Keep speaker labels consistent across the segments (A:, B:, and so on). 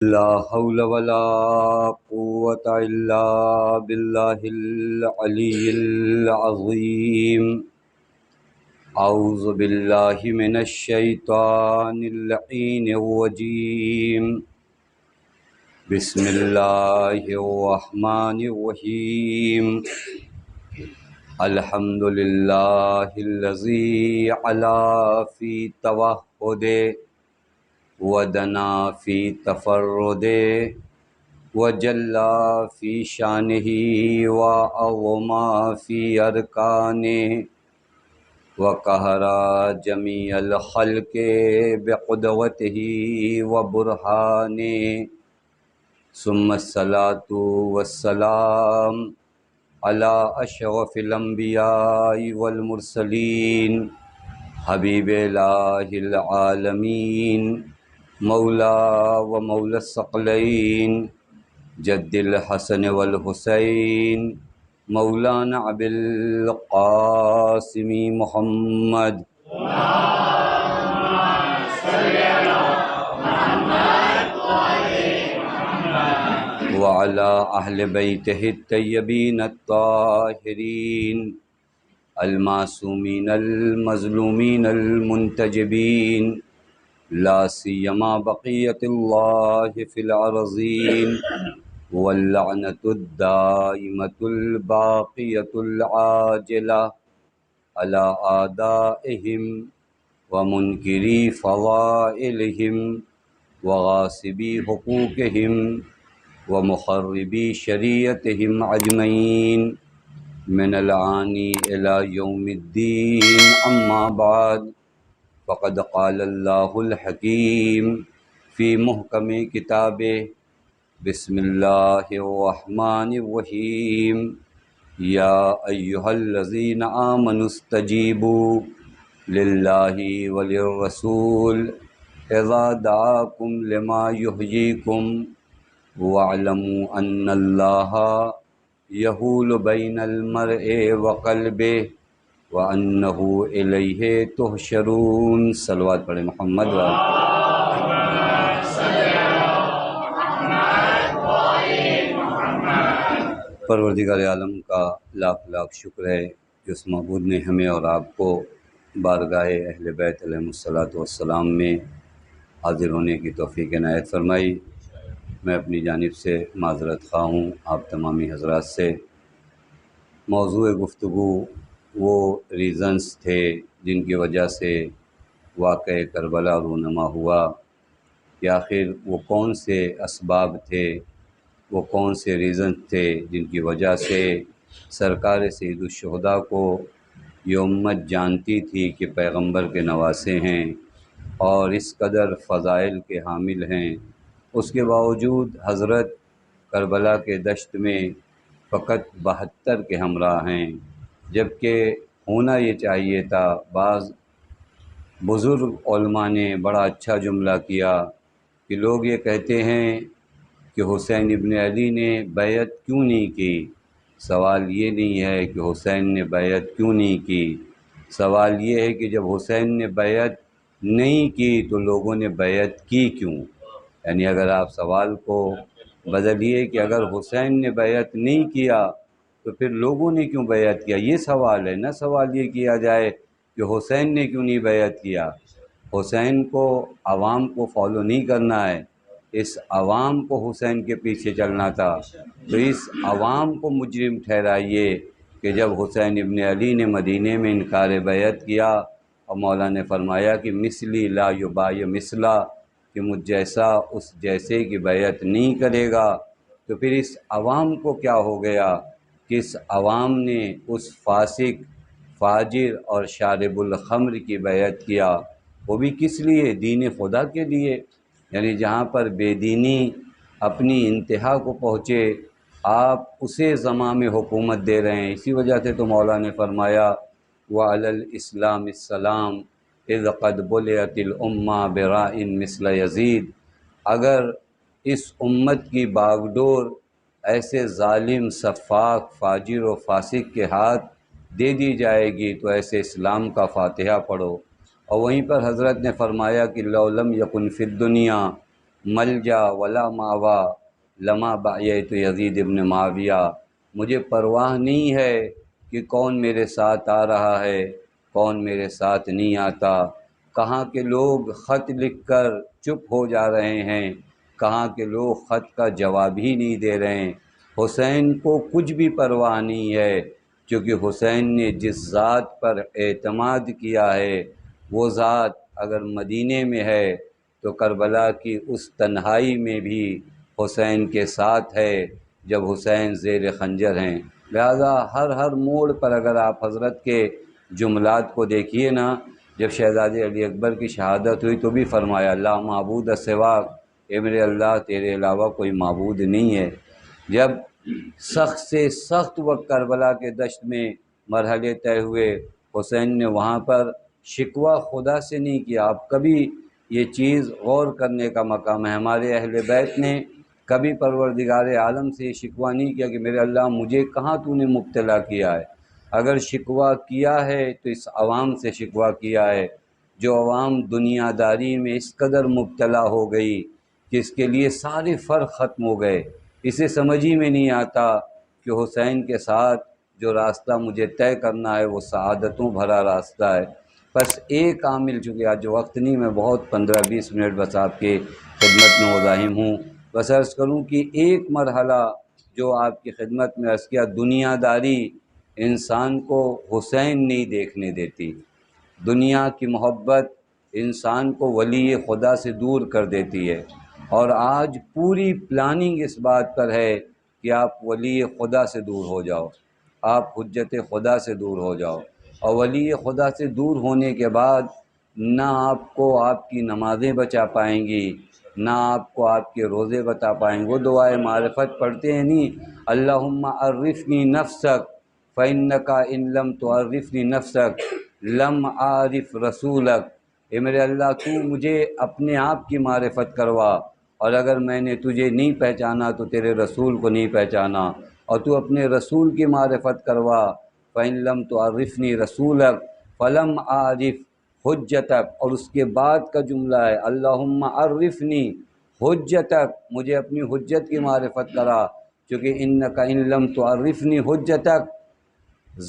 A: لا حول ولا قوة إلا بالله العلي العظيم. أعوذ بالله من الشيطان اللعين الرجيم. بسم الله الرحمن الرحيم. الحمد لله الذي علا في توحده ودنا في تفرده وجلا فی شانہ وعظما فی ارکانہ وقہرا جمیع الخلق بقدرتہ وبرہانہ ثم الصلاۃ والسلام علی اشرف الانبیاء والمرسلین حبیب الہ العالمین مولا و مولا الثقلین جد الحسن والحسین مولانا ابی القاسم محمد وعلى اہل بیتہ الطیبین الطاہرین المعصومین المظلومین المنتجبین لا سیما بقیت اللہ فی الارضین واللعنۃ الدائمۃ الباقیۃ العاجلہ علی اعدائہم ومنکری فضائلہم وغاصبی حقوقہم ومخربی شریعتہم اجمعین من الآن الی یوم الدین اما بعد فقد قال اللہ الحکیم فی محکم کتابہ بسم اللہ الرحمن الرحیم یا ایہا الذین آمنوا استجیبوا للہ وللرسول اذا دعاکم لما یحییکم واعلموا ان اللہ یحول بین المرء وقلبہ وَأَنَّهُ إِلَيْهِ تُحْشَرُونَ. صلوات پڑھیں محمد پروردگار عالم کا لاکھ لاکھ شکر ہے کہ اس معبود نے ہمیں اور آپ کو بارگاہ اہل بیت علیہم الصلاۃ والسلام میں حاضر ہونے کی توفیق عنایت فرمائی. میں اپنی جانب سے معذرت خواہ ہوں آپ تمامی حضرات سے. موضوع گفتگو وہ ریزنز تھے جن کی وجہ سے واقعہ کربلا رونما ہوا کہ آخر وہ کون سے اسباب تھے، وہ کون سے ریزنز تھے جن کی وجہ سے سرکار سید الشہداء کو یہ امت جانتی تھی کہ پیغمبر کے نواسے ہیں اور اس قدر فضائل کے حامل ہیں، اس کے باوجود حضرت کربلا کے دشت میں فقط 72 کے ہمراہ ہیں، جبکہ ہونا یہ چاہیے تھا. بعض بزرگ علماء نے بڑا اچھا جملہ کیا کہ لوگ یہ کہتے ہیں کہ حسین ابن علی نے بیعت کیوں نہیں کی. سوال یہ نہیں ہے کہ حسین نے بیعت کیوں نہیں کی، سوال یہ ہے کہ جب حسین نے بیعت نہیں کی تو لوگوں نے بیعت کی کیوں. یعنی اگر آپ سوال کو بدلیے کہ اگر حسین نے بیعت نہیں کیا تو پھر لوگوں نے کیوں بیعت کیا، یہ سوال ہے. نہ سوال یہ کیا جائے کہ حسین نے کیوں نہیں بیعت کیا. حسین کو عوام کو فالو نہیں کرنا ہے، اس عوام کو حسین کے پیچھے چلنا تھا. تو اس عوام کو مجرم ٹھہرائیے کہ جب حسین ابن علی نے مدینے میں انکار بیعت کیا اور مولا نے فرمایا کہ مثلی لا یبایع مثلا، کہ مجھ جیسا اس جیسے کی بیعت نہیں کرے گا. تو پھر اس عوام کو کیا ہو گیا کہ اس عوام نے اس فاسق فاجر اور شارب الخمر کی بیعت کیا، وہ بھی کس لیے؟ دین خدا کے لیے. یعنی جہاں پر بے دینی اپنی انتہا کو پہنچے آپ اسے زمام حکومت دے رہے ہیں. اسی وجہ سے تو مولا نے فرمایا وَعَلَى الْإِسْلَامِ السَّلَامُ اِذْ قَدْ بُلِعَتِ الْأُمَّةُ بِرَاءٍ مِثْلَ یزید. اگر اس امت کی باغ ڈور ایسے ظالم سفاک فاجر و فاسق کے ہاتھ دے دی جائے گی تو ایسے اسلام کا فاتحہ پڑھو. اور وہیں پر حضرت نے فرمایا کہ لو لم یکن فی الدنیا ملجا ولا ماوا لما باعیت یزید ابن معاویہ، مجھے پرواہ نہیں ہے کہ کون میرے ساتھ آ رہا ہے کون میرے ساتھ نہیں آتا، کہاں کے لوگ خط لکھ کر چپ ہو جا رہے ہیں، کہاں کے لوگ خط کا جواب ہی نہیں دے رہے ہیں۔ حسین کو کچھ بھی پرواہ نہیں ہے، کیونکہ حسین نے جس ذات پر اعتماد کیا ہے وہ ذات اگر مدینے میں ہے تو کربلا کی اس تنہائی میں بھی حسین کے ساتھ ہے جب حسین زیر خنجر ہیں۔ لہذا ہر موڑ پر اگر آپ حضرت کے جملات کو دیکھیے نا، جب شہزادے علی اکبر کی شہادت ہوئی تو بھی فرمایا لا معبود سواک، اے میرے اللہ تیرے علاوہ کوئی معبود نہیں ہے۔ جب سخت سے سخت وقت کربلا کے دشت میں مرحلے طے ہوئے، حسین نے وہاں پر شکوہ خدا سے نہیں کیا۔ آپ کبھی یہ چیز غور کرنے کا مقام ہے، ہمارے اہل بیت نے کبھی پروردگار عالم سے یہ شکوہ نہیں کیا کہ میرے اللہ مجھے کہاں تو نے مبتلا کیا ہے۔ اگر شکوہ کیا ہے تو اس عوام سے شکوہ کیا ہے، جو عوام دنیا داری میں اس قدر مبتلا ہو گئی کہ اس کے لیے سارے فرق ختم ہو گئے۔ اسے سمجھ ہی میں نہیں آتا کہ حسین کے ساتھ جو راستہ مجھے طے کرنا ہے وہ سعادتوں بھرا راستہ ہے۔ بس ایک عامل، چونکہ آج وقت نہیں، میں بہت 15-20 منٹ بس آپ کے خدمت میں مزاحم ہوں، بس عرض کروں کہ ایک مرحلہ جو آپ کی خدمت میں عرض کیا، دنیا داری انسان کو حسین نہیں دیکھنے دیتی، دنیا کی محبت انسان کو ولی خدا سے دور کر دیتی ہے، اور آج پوری پلاننگ اس بات پر ہے کہ آپ ولی خدا سے دور ہو جاؤ، آپ حجت خدا سے دور ہو جاؤ، اور ولی خدا سے دور ہونے کے بعد نہ آپ کو آپ کی نمازیں بچا پائیں گی، نہ آپ کو آپ کے روزے بتا پائیں گے۔ وہ دعائے معرفت پڑھتے ہیں نہیں، اللہم عرفنی نفسک فإنک ان لم تعرفنی نفسک لم عارف رسولک، اے میرے اللہ تو مجھے اپنے آپ کی معرفت کروا، اور اگر میں نے تجھے نہیں پہچانا تو تیرے رسول کو نہیں پہچانا، اور تو اپنے رسول کی معرفت کروا، فإن لم تعرفنی رسولک فلم عارف حجتک، اور اس کے بعد کا جملہ ہے اللہم عرفنی حجتک، مجھے اپنی حجت کی معرفت کرا، کیونکہ انک ان لم تعرفنی حجتک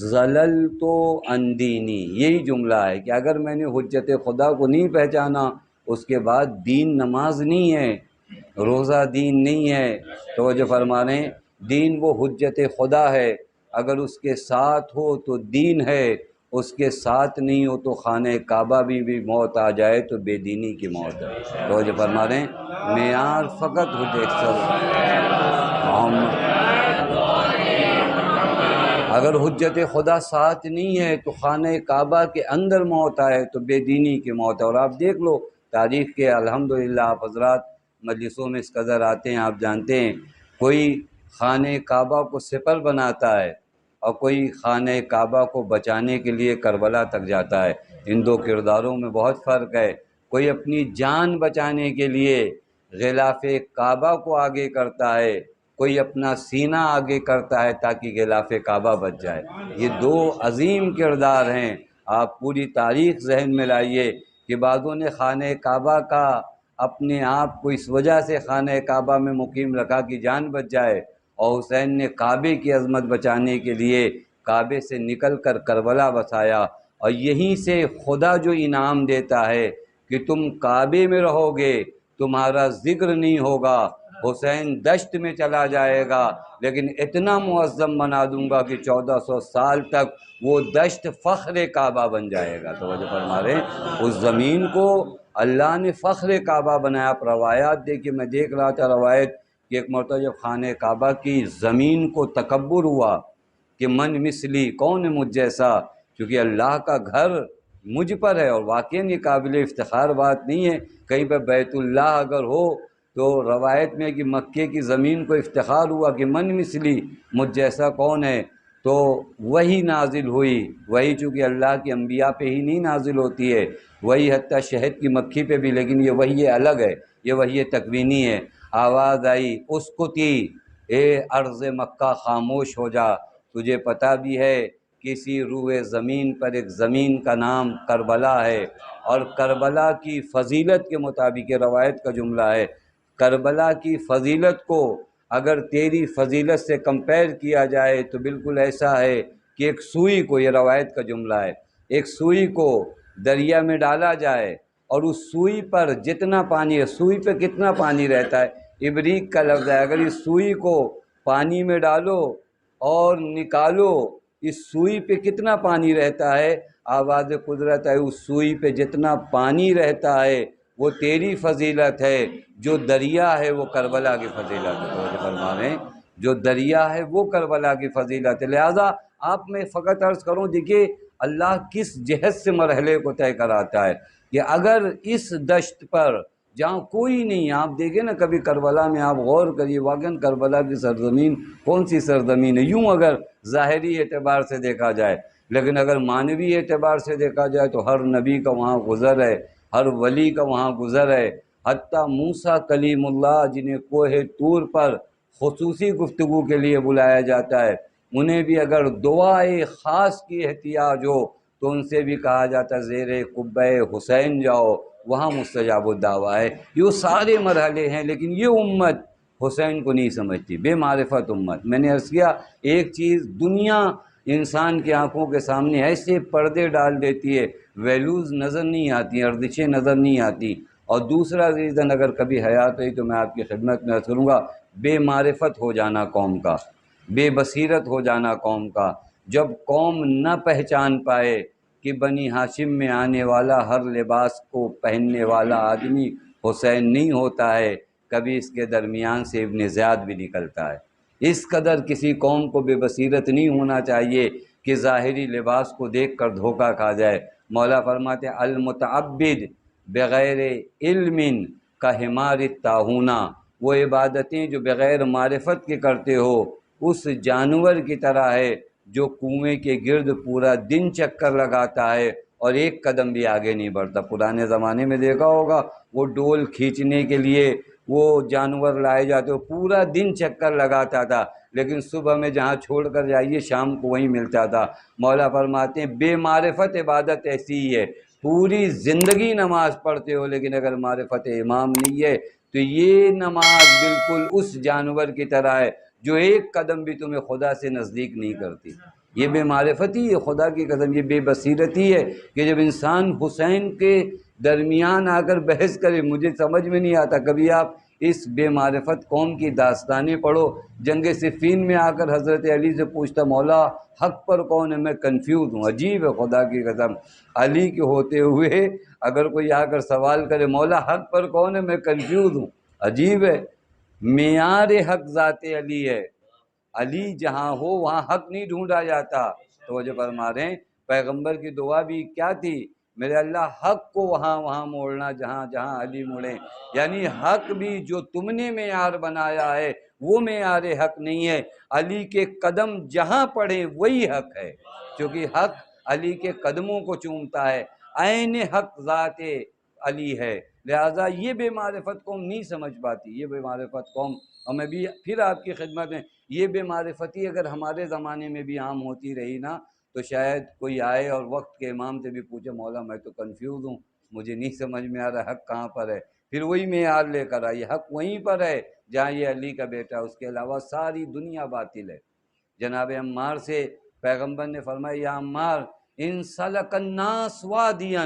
A: ضللت عن دینی، یہی جملہ ہے کہ اگر میں نے حجت خدا کو نہیں پہچانا، اس کے بعد دین نماز نہیں ہے، روزہ دین نہیں ہے۔ توجہ فرما رہے ہیں، دین وہ حجت خدا ہے، اگر اس کے ساتھ ہو تو دین ہے، اس کے ساتھ نہیں ہو تو خانہ کعبہ بھی موت آ جائے تو بے دینی کی موت ہے۔ توجہ فرما رہے ہیں، معیار فقط حجت اگر حجت خدا ساتھ نہیں ہے تو خانہ کعبہ کے اندر موت آئے تو بے دینی کی موت ہے۔ اور آپ دیکھ لو تاریخ کے، الحمدللہ آپ حضرات مجلسوں میں اس قدر آتے ہیں، آپ جانتے ہیں کوئی خانہ کعبہ کو سپر بناتا ہے اور کوئی خانہ کعبہ کو بچانے کے لیے کربلا تک جاتا ہے۔ ان دو کرداروں میں بہت فرق ہے۔ کوئی اپنی جان بچانے کے لیے غلاف کعبہ کو آگے کرتا ہے، کوئی اپنا سینہ آگے کرتا ہے تاکہ غلاف کعبہ بچ جائے۔ یہ دو عظیم کردار ہیں۔ آپ پوری تاریخ ذہن میں لائیے کہ بعضوں نے خانہ کعبہ کا اپنے آپ کو اس وجہ سے خانہ کعبہ میں مقیم رکھا کہ جان بچ جائے، اور حسین نے کعبے کی عظمت بچانے کے لیے کعبے سے نکل کر کربلا بسایا، اور یہیں سے خدا جو انعام دیتا ہے کہ تم کعبے میں رہو گے، تمہارا ذکر نہیں ہوگا، حسین دشت میں چلا جائے گا لیکن اتنا معظم بنا دوں گا کہ 1400 سال تک وہ دشت فخر کعبہ بن جائے گا۔ توجہ فرما رہے ہیں، اس زمین کو اللہ نے فخر کعبہ بنایا۔ آپ روایات دیکھیے، میں دیکھ رہا تھا روایت کہ ایک مرتبہ جب خانہ کعبہ کی زمین کو تکبر ہوا کہ من مثلی، کون ہے مجھ جیسا، کیونکہ اللہ کا گھر مجھ پر ہے، اور واقعاً یہ قابل افتخار بات نہیں ہے۔ کہیں پہ بیت اللہ اگر ہو تو روایت میں کہ مکے کی زمین کو افتخار ہوا کہ من مثلی، مجھ جیسا کون ہے، تو وہی نازل ہوئی۔ وہی چونکہ اللہ کے انبیاء پہ ہی نہیں نازل ہوتی ہے، وہی حتیٰ شہد کی مکھی پہ بھی، لیکن یہ وحی الگ ہے، یہ وحی تکوینی ہے۔ آواز آئی اسکتی، اے ارض مکہ خاموش ہو جا، تجھے پتہ بھی ہے کسی روئے زمین پر ایک زمین کا نام کربلا ہے، اور کربلا کی فضیلت کے مطابق یہ روایت کا جملہ ہے، کربلا کی فضیلت کو اگر تیری فضیلت سے کمپیئر کیا جائے تو بالکل ایسا ہے کہ ایک سوئی کو، یہ روایت کا جملہ ہے، ایک سوئی کو دریا میں ڈالا جائے اور اس سوئی پر جتنا پانی ہے، سوئی پہ کتنا پانی رہتا ہے، ابریق کا لفظ ہے، اگر اس سوئی کو پانی میں ڈالو اور نکالو، اس سوئی پہ کتنا پانی رہتا ہے، آواز قدرت ہے، اس سوئی پہ جتنا پانی رہتا ہے وہ تیری فضیلت ہے، جو دریا ہے وہ کربلا کی فضیلت ہے۔ توجہ فرما رہے ہیں، جو دریا ہے وہ کربلا کی فضیلت ہے۔ لہذا آپ میں فقط عرض کروں، دیکھیے اللہ کس جہت سے مرحلے کو طے کراتا ہے کہ اگر اس دشت پر جہاں کوئی نہیں، آپ دیکھیں نا کبھی کربلا میں آپ غور کریے، واقعاً کربلا کی سرزمین کون سی سرزمین ہے یوں اگر ظاہری اعتبار سے دیکھا جائے، لیکن اگر معنوی اعتبار سے دیکھا جائے تو ہر نبی کا وہاں گزر ہے، ہر ولی کا وہاں گزر ہے، حتیٰ موسیٰ کلیم اللہ جنہیں کوہ طور پر خصوصی گفتگو کے لیے بلایا جاتا ہے، انہیں بھی اگر دعائے خاص کی احتیاج ہو تو ان سے بھی کہا جاتا ہے زیر قبہ حسین جاؤ، وہاں مستجاب الدعویٰ ہے۔ یہ سارے مرحلے ہیں، لیکن یہ امت حسین کو نہیں سمجھتی، بے معرفت امت۔ میں نے عرض کیا ایک چیز دنیا انسان کی آنکھوں کے سامنے ایسے پردے ڈال دیتی ہے، ویلیوز نظر نہیں آتی، ارزشیں نظر نہیں آتی، اور دوسرا ریزن اگر کبھی حیات ہوئی تو میں آپ کی خدمت میں عرض کروں گا، بے معرفت ہو جانا قوم کا، بے بصیرت ہو جانا قوم کا۔ جب قوم نہ پہچان پائے کہ بنی ہاشم میں آنے والا ہر لباس کو پہننے والا آدمی حسین نہیں ہوتا ہے، کبھی اس کے درمیان سے ابن زیاد بھی نکلتا ہے۔ اس قدر کسی قوم کو بے بصیرت نہیں ہونا چاہیے کہ ظاہری لباس کو دیکھ کر دھوکہ کھا جائے۔ مولا فرماتے ہیں المتعبد بغیر علم کا حمار الطاحونہ، وہ عبادتیں جو بغیر معرفت کے کرتے ہو اس جانور کی طرح ہے جو کنویں کے گرد پورا دن چکر لگاتا ہے اور ایک قدم بھی آگے نہیں بڑھتا۔ پرانے زمانے میں دیکھا ہوگا وہ ڈول کھینچنے کے لیے وہ جانور لائے جاتے، وہ پورا دن چکر لگاتا تھا، لیکن صبح میں جہاں چھوڑ کر جائیے شام کو وہیں ملتا تھا۔ مولا فرماتے ہیں بے معرفت عبادت ایسی ہی ہے، پوری زندگی نماز پڑھتے ہو لیکن اگر معرفت امام نہیں ہے تو یہ نماز بالکل اس جانور کی طرح ہے جو ایک قدم بھی تمہیں خدا سے نزدیک نہیں کرتی۔ یہ بے معرفتی ہے، خدا کی قسم یہ بے بصیرتی ہے کہ جب انسان حسین کے درمیان آ کر بحث کرے۔ مجھے سمجھ میں نہیں آتا، کبھی آپ اس بے معرفت قوم کی داستانیں پڑھو۔ جنگ صفین میں آ کر حضرت علی سے پوچھتا مولا حق پر کون ہے، میں کنفیوز ہوں۔ عجیب ہے خدا کی قسم، علی کے ہوتے ہوئے اگر کوئی آ کر سوال کرے مولا حق پر کون ہے، میں کنفیوز ہوں۔ عجیب ہے، معیار حق ذات علی ہے، علی جہاں ہو وہاں حق نہیں ڈھونڈا جاتا۔ توجہ فرما رہے ہیں، پیغمبر کی دعا بھی کیا تھی، میرے اللہ حق کو وہاں وہاں موڑنا جہاں جہاں علی مڑے، یعنی حق بھی جو تم نے معیار بنایا ہے وہ معیار حق نہیں ہے، علی کے قدم جہاں پڑے وہی حق ہے، کیونکہ حق علی کے قدموں کو چومتا ہے، عین حق ذات علی ہے۔ لہٰذا یہ بے معرفت قوم نہیں سمجھ پاتی، یہ بے معرفت قوم، اور میں بھی پھر آپ کی خدمت میں، یہ بے معرفتی اگر ہمارے زمانے میں بھی عام ہوتی رہی نا تو شاید کوئی آئے اور وقت کے امام سے بھی پوچھے مولا میں تو کنفیوز ہوں، مجھے نہیں سمجھ میں آ رہا حق کہاں پر ہے، پھر وہی معیار لے کر آئیے، حق وہیں پر ہے جہاں یہ علی کا بیٹا، اس کے علاوہ ساری دنیا باطل ہے۔ جناب عمار سے پیغمبر نے فرمایا یا عمار ان سلک الناس وادیا،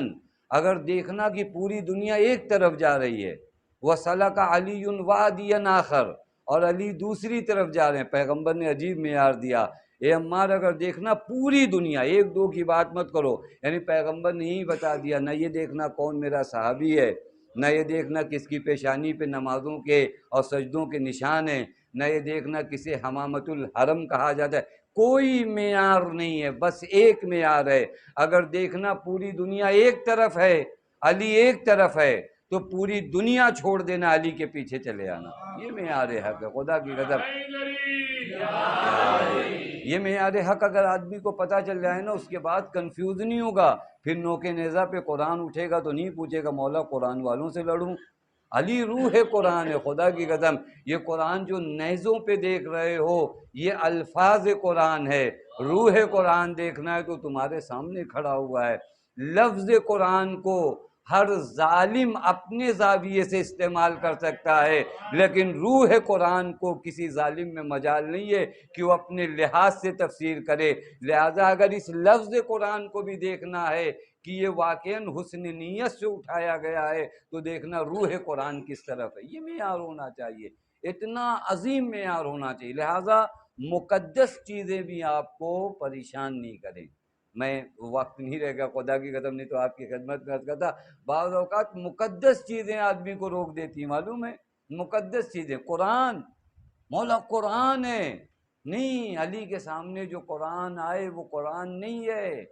A: اگر دیکھنا کہ پوری دنیا ایک طرف جا رہی ہے، وسلک علی وادیا آخر، اور علی دوسری طرف جا رہے ہیں، پیغمبر نے عجیب معیار دیا، اے عمار اگر دیکھنا پوری دنیا، ایک دو کی بات مت کرو، یعنی پیغمبر نے ہی بتا دیا، نہ یہ دیکھنا کون میرا صحابی ہے، نہ یہ دیکھنا کس کی پیشانی پہ نمازوں کے اور سجدوں کے نشان ہیں، نہ یہ دیکھنا کسے حمامت الحرم کہا جاتا ہے، کوئی معیار نہیں ہے، بس ایک معیار ہے، اگر دیکھنا پوری دنیا ایک طرف ہے، علی ایک طرف ہے، تو پوری دنیا چھوڑ دینا، علی کے پیچھے چلے آنا، یہ معیار حق ہے، خدا کی قسم یہ معیار حق اگر آدمی کو پتہ چل جائے نا اس کے بعد کنفیوز نہیں ہوگا، پھر نوکے نیزہ پہ قرآن اٹھے گا تو نہیں پوچھے گا مولا قرآن والوں سے لڑوں، علی روح قرآن ہے، خدا کی قسم یہ قرآن جو نیزوں پہ دیکھ رہے ہو یہ الفاظ قرآن ہے، روح قرآن دیکھنا ہے تو تمہارے سامنے کھڑا ہوا ہے، لفظ قرآن کو ہر ظالم اپنے زاویے سے استعمال کر سکتا ہے، لیکن روح قرآن کو کسی ظالم میں مجال نہیں ہے کہ وہ اپنے لحاظ سے تفسیر کرے۔ لہذا اگر اس لفظ قرآن کو بھی دیکھنا ہے کہ یہ واقعاً حسن نیت سے اٹھایا گیا ہے، تو دیکھنا روح قرآن کس طرف ہے، یہ معیار ہونا چاہیے، اتنا عظیم معیار ہونا چاہیے۔ لہذا مقدس چیزیں بھی آپ کو پریشان نہیں کریں۔ میں وقت نہیں رہ گیا، خدا کی قسم، نہیں تو آپ کی خدمت میں عرض کرتا، بعض اوقات مقدس چیزیں آدمی کو روک دیتی ہیں، معلوم ہے؟ مقدس چیزیں، قرآن، مولا قرآن ہے، نہیں، علی کے سامنے جو قرآن آئے وہ قرآن نہیں ہے۔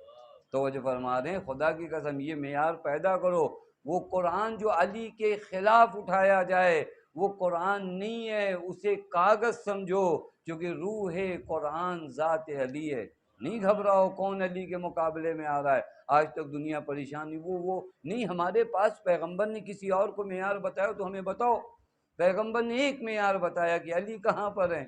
A: توجہ فرما رہے ہیں، خدا کی قسم یہ معیار پیدا کرو، وہ قرآن جو علی کے خلاف اٹھایا جائے وہ قرآن نہیں ہے، اسے کاغذ سمجھو، کیونکہ روح قرآن ذات علی ہے۔ نہیں گھبراؤ کون علی کے مقابلے میں آ رہا ہے، آج تک دنیا پریشانی، وہ نہیں، ہمارے پاس پیغمبر نے کسی اور کو معیار بتایا تو ہمیں بتاؤ، پیغمبر نے ایک معیار بتایا کہ علی کہاں پر ہیں،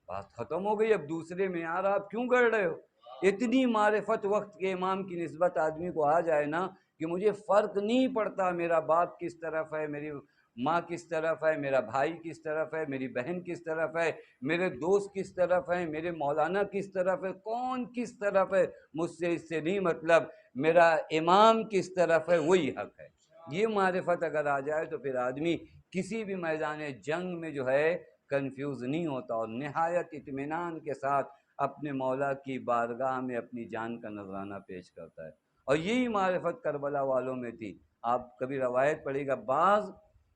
A: بات ختم ہو گئی، اب دوسرے معیار آپ کیوں گڑ رہے ہو؟ اتنی معرفت وقت کے امام کی نسبت آدمی کو آ جائے نا کہ مجھے فرق نہیں پڑتا میرا باپ کس طرف ہے، میری ماں کس طرف ہے، میرا بھائی کس طرف ہے، میری بہن کس طرف ہے، میرے دوست کس طرف ہیں، میرے مولانا کس طرف ہے، کون کس طرف ہے، مجھ سے اس سے نہیں مطلب، میرا امام کس طرف ہے وہی حق ہے۔ یہ معرفت اگر آ جائے تو پھر آدمی کسی بھی میدان جنگ میں جو ہے کنفیوز نہیں ہوتا، اور نہایت اطمینان کے ساتھ اپنے مولا کی بارگاہ میں اپنی جان کا نذرانہ پیش کرتا ہے۔ اور یہی معرفت کربلا والوں میں تھی۔ آپ کبھی روایت پڑھے گا، بعض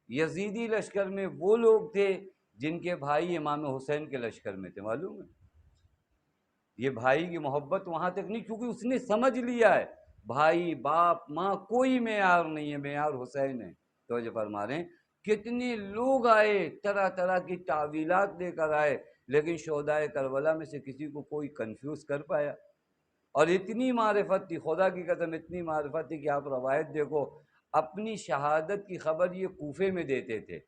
A: یزیدی لشکر میں وہ لوگ تھے جن کے بھائی امام حسین کے لشکر میں تھے، معلوم ہے؟ یہ بھائی کی محبت وہاں تک نہیں، کیونکہ اس نے سمجھ لیا ہے بھائی باپ ماں کوئی معیار نہیں ہے، معیار حسین ہے۔ توجہ فرما رہے ہیں، کتنے لوگ آئے طرح طرح کی تعویلات لے کر آئے، لیکن شہدائے کربلا میں سے کسی کو کوئی کنفیوز کر پایا؟ اور اتنی معرفت تھی، خدا کی قسم اتنی معرفت تھی کہ آپ روایت دیکھو، اپنی شہادت کی خبر یہ کوفے میں دیتے تھے۔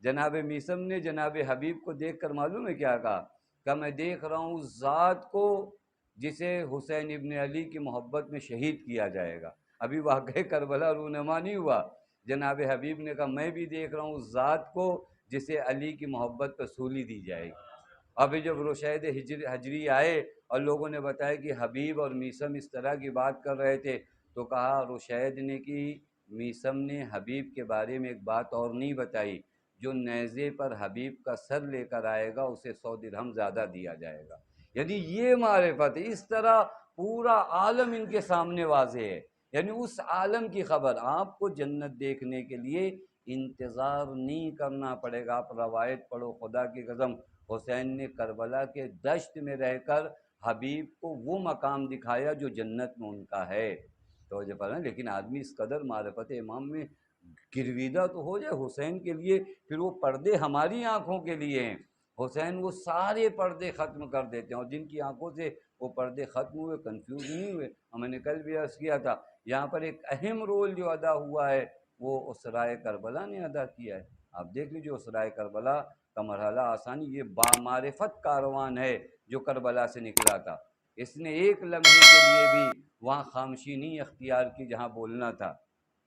A: جناب میثم نے جناب حبیب کو دیکھ کر معلوم ہے کیا کہا؟ کہ میں دیکھ رہا ہوں اس ذات کو جسے حسین ابن علی کی محبت میں شہید کیا جائے گا۔ ابھی واقعہ کربلا رونما نہیں ہوا، جناب حبیب نے کہا میں بھی دیکھ رہا ہوں اس ذات کو جسے علی کی محبت پر سولی دی جائے گی۔ ابھی جب رشید حجری آئے اور لوگوں نے بتایا کہ حبیب اور میثم اس طرح کی بات کر رہے تھے، تو کہا رشید نے کہ میثم نے حبیب کے بارے میں ایک بات اور نہیں بتائی، جو نیزے پر حبیب کا سر لے کر آئے گا اسے 100 درہم زیادہ دیا جائے گا۔ یعنی یہ معرفت ہے، اس طرح پورا عالم ان کے سامنے واضح ہے، یعنی اس عالم کی خبر۔ آپ کو جنت دیکھنے کے لیے انتظار نہیں کرنا پڑے گا، آپ روایت پڑھو، خدا کی قسم حسین نے کربلا کے دشت میں رہ کر حبیب کو وہ مقام دکھایا جو جنت میں ان کا ہے۔ توجہ فرمائیں، لیکن آدمی اس قدر معرفت امام میں گرویدہ تو ہو جائے حسین کے لیے، پھر وہ پردے ہماری آنکھوں کے لیے ہیں، حسین وہ سارے پردے ختم کر دیتے ہیں، اور جن کی آنکھوں سے وہ پردے ختم ہوئے کنفیوز نہیں ہوئے۔ اور میں نے کل بھی عرض کیا تھا، یہاں پر ایک اہم رول جو ادا ہوا ہے وہ اسرائے کربلا نے ادا کیا ہے۔ آپ دیکھ لیجیے اسرائے کربلا کا مرحلہ آسانی، یہ بامعرفت کاروان ہے جو کربلا سے نکلا تھا، اس نے ایک لمحے کے لیے بھی وہاں خاموشی نہیں اختیار کی جہاں بولنا تھا۔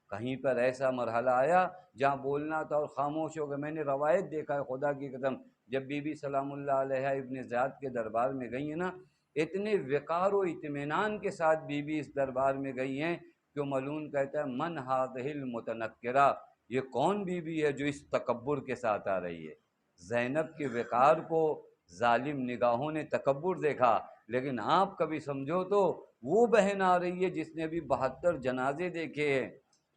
A: کہیں پر ایسا مرحلہ آیا جہاں بولنا تھا اور خاموش ہو گئے۔ میں نے روایت دیکھا ہے، خدا کی قسم، جب بی بی سلام اللہ علیہ ابن زیاد کے دربار میں گئی ہیں نا، اتنے وقار و اطمینان کے ساتھ بی بی اس دربار میں گئی ہیں کہ ملعون کہتا ہے من ہذہ المتنکرہ، یہ کون بی بی ہے جو اس تکبر کے ساتھ آ رہی ہے؟ زینب کے وقار کو ظالم نگاہوں نے تکبر دیکھا، لیکن آپ کبھی سمجھو تو وہ بہن آ رہی ہے جس نے ابھی 72 جنازے دیکھے ہیں،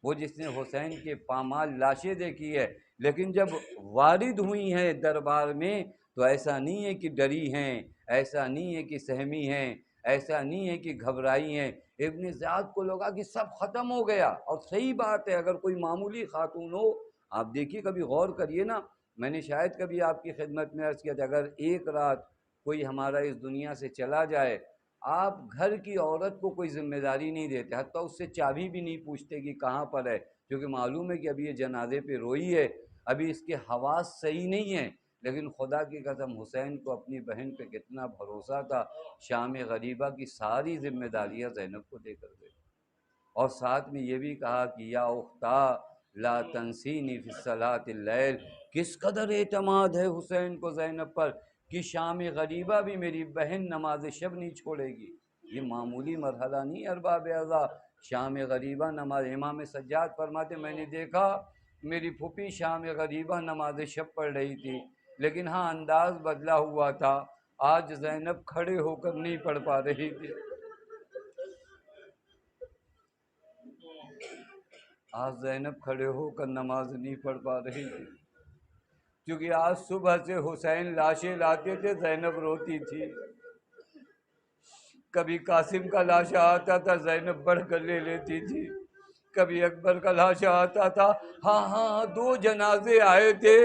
A: وہ جس نے حسین کے پامال لاشیں دیکھی ہے، لیکن جب وارد ہوئی ہیں دربار میں تو ایسا نہیں ہے کہ ڈری ہیں، ایسا نہیں ہے کہ سہمی ہیں، ایسا نہیں ہے کہ گھبرائی ہیں۔ ابن زیاد کو لگا کہ سب ختم ہو گیا، اور صحیح بات ہے، اگر کوئی معمولی خاتون ہو، آپ دیکھیے کبھی غور کریے نا، میں نے شاید کبھی آپ کی خدمت میں عرض کیا تھا، اگر ایک رات کوئی ہمارا اس دنیا سے چلا جائے، آپ گھر کی عورت کو کوئی ذمہ داری نہیں دیتے، حتیٰ اس سے چابی بھی نہیں پوچھتے کہ کہاں پر ہے، کیونکہ معلوم ہے کہ ابھی یہ جنازے پہ روئی ہے، ابھی اس کے حواس صحیح نہیں ہیں۔ لیکن خدا کی قسم حسین کو اپنی بہن پہ کتنا بھروسہ تھا، شام غریبہ کی ساری ذمہ داریاں زینب کو دے کر گئے، اور ساتھ میں یہ بھی کہا کہ یا اختہ لا تنسینی فی الصلاۃ اللیل، کس قدر اعتماد ہے حسین کو زینب پر کہ شام غریبہ بھی میری بہن نماز شب نہیں چھوڑے گی۔ یہ معمولی مرحلہ نہیں ارباب اعضاء، شام غریبہ نماز، امام سجاد فرماتے میں نے دیکھا میری پھوپھی شام غریبہ نماز شب پڑھ رہی تھی، لیکن ہاں انداز بدلا ہوا تھا، آج زینب کھڑے ہو کر نہیں پڑھ پا رہی تھی، آج زینب کھڑے ہو کر نماز نہیں پڑھ پا رہی تھی، کیونکہ آج صبح سے حسین لاشیں لاتے تھے زینب روتی تھی، کبھی قاسم کا لاشا آتا تھا زینب بڑھ کر لے لیتی تھی، کبھی اکبر کا لاشا آتا تھا، ہاں 2 جنازے آئے تھے،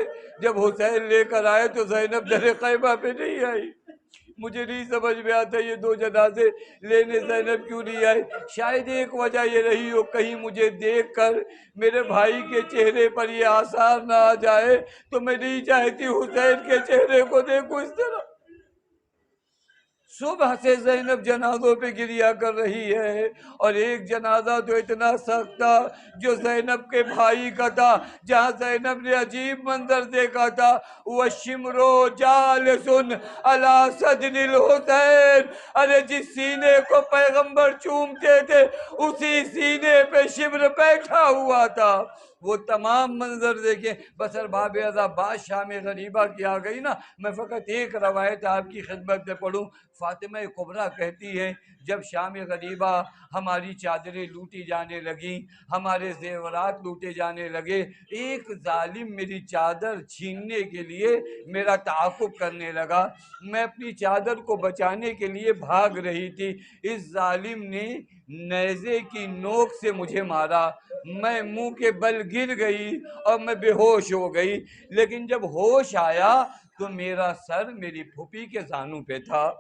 A: جب حسین لے کر آئے تو زینب در خیمہ پہ نہیں آئی، مجھے نہیں سمجھ میں آتا یہ 2 جنازے لینے زینب کیوں نہیں آئی، شاید ایک وجہ یہ رہی ہو کہیں مجھے دیکھ کر میرے بھائی کے چہرے پر یہ آثار نہ آ جائے، تو میں نہیں چاہتی حسین کے چہرے کو دیکھوں اس طرح۔ صبح سے زینب جنازوں پہ گریا کر رہی ہے، اور ایک جنازہ تو اتنا سخت تھا جو زینب کے بھائی کا تھا، جہاں زینب نے عجیب منظر دیکھا تھا، وَالشِّمْرُ جَالِسٌ عَلَى صَدْرِ الْحُسَيْن، ارے جس سینے کو پیغمبر چومتے تھے اسی سینے پہ شمر بیٹھا ہوا تھا۔ وہ تمام منظر دیکھیں، بس ارباب اعضاء بات شام غریبہ کی آ گئی نا، میں فقط ایک روایت آپ کی خدمت میں پڑھوں۔ فاطمہ کبریٰ کہتی ہیں جب شام غریبہ ہماری چادریں لوٹی جانے لگیں، ہمارے زیورات لوٹے جانے لگے، ایک ظالم میری چادر چھیننے کے لیے میرا تعاقب کرنے لگا، میں اپنی چادر کو بچانے کے لیے بھاگ رہی تھی، اس ظالم نے نیزے کی نوک سے مجھے مارا، میں منہ کے بل گر گئی اور میں بے ہوش ہو گئی، لیکن جب ہوش آیا تو میرا سر میری پھوپھی کے زانوں پہ تھا،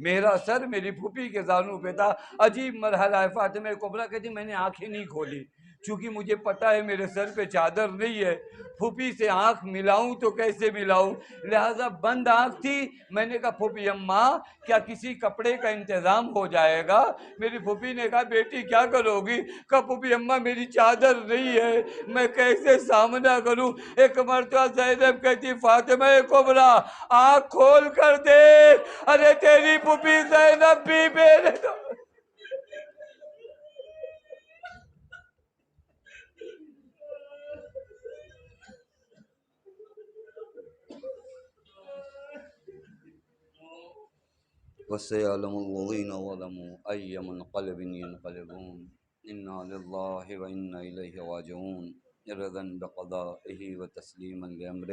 A: میرا سر میری پھوپھی کے زانوں پہ تھا۔ عجیب مرحلہ ہے۔ فاطمہ کبریٰ کہتی میں نے آنکھیں نہیں کھولی، چونکہ مجھے پتا ہے میرے سر پہ چادر نہیں ہے، پھوپھی سے آنکھ ملاؤں تو کیسے ملاؤں، لہٰذا بند آنکھ تھی، میں نے کہا پھوپھی اماں کیا کسی کپڑے کا انتظام ہو جائے گا، میری پھوپھی نے کہا بیٹی کیا کرو گی، کہا پھوپھی اماں میری چادر نہیں ہے، میں کیسے سامنا کروں۔ ایک مرتبہ زینب کہتی فاطمہ کبریٰ آنکھ کھول کر دیکھ، ارے تیری پھوپھی زینب بھی میرے دو۔ وَسَيَعْلَمُ الَّذِينَ ظَلَمُوا أَيَّ مُنقَلِبٍ يَنقَلِبُونَ إِنَّا لِلَّهِ وَإِنَّا إِلَيْهِ رَاجِعُونَ رضا بقضائه وتسليما لأمره